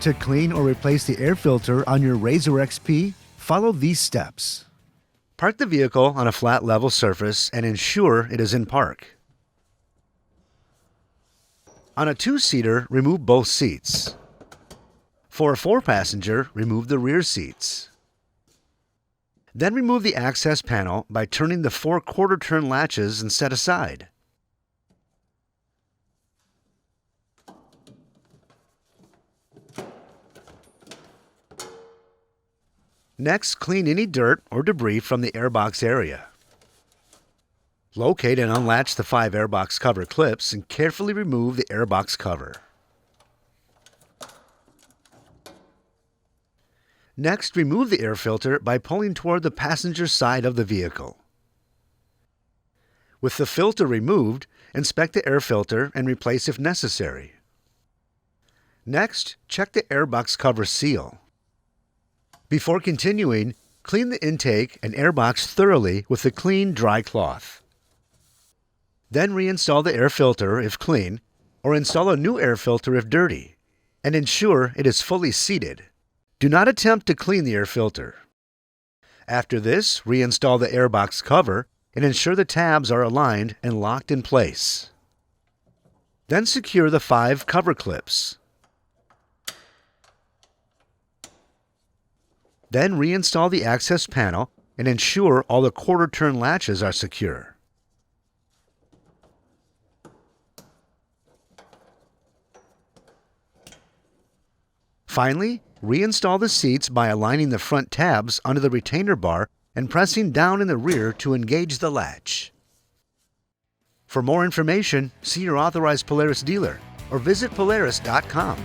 To clean or replace the air filter on your RZR XP, follow these steps. Park the vehicle on a flat level surface and ensure it is in park. On a 2-seater, remove both seats. For a 4-passenger, remove the rear seats. Then remove the access panel by turning the 4 quarter-turn latches and set aside. Next, clean any dirt or debris from the airbox area. Locate and unlatch the 5 airbox cover clips and carefully remove the airbox cover. Next, remove the air filter by pulling toward the passenger side of the vehicle. With the filter removed, inspect the air filter and replace if necessary. Next, check the airbox cover seal. Before continuing, clean the intake and airbox thoroughly with a clean, dry cloth. Then reinstall the air filter if clean, or install a new air filter if dirty, and ensure it is fully seated. Do not attempt to clean the air filter. After this, reinstall the airbox cover and ensure the tabs are aligned and locked in place. Then secure the 5 cover clips. Then reinstall the access panel and ensure all the quarter-turn latches are secure. Finally, reinstall the seats by aligning the front tabs under the retainer bar and pressing down in the rear to engage the latch. For more information, see your authorized Polaris dealer or visit Polaris.com.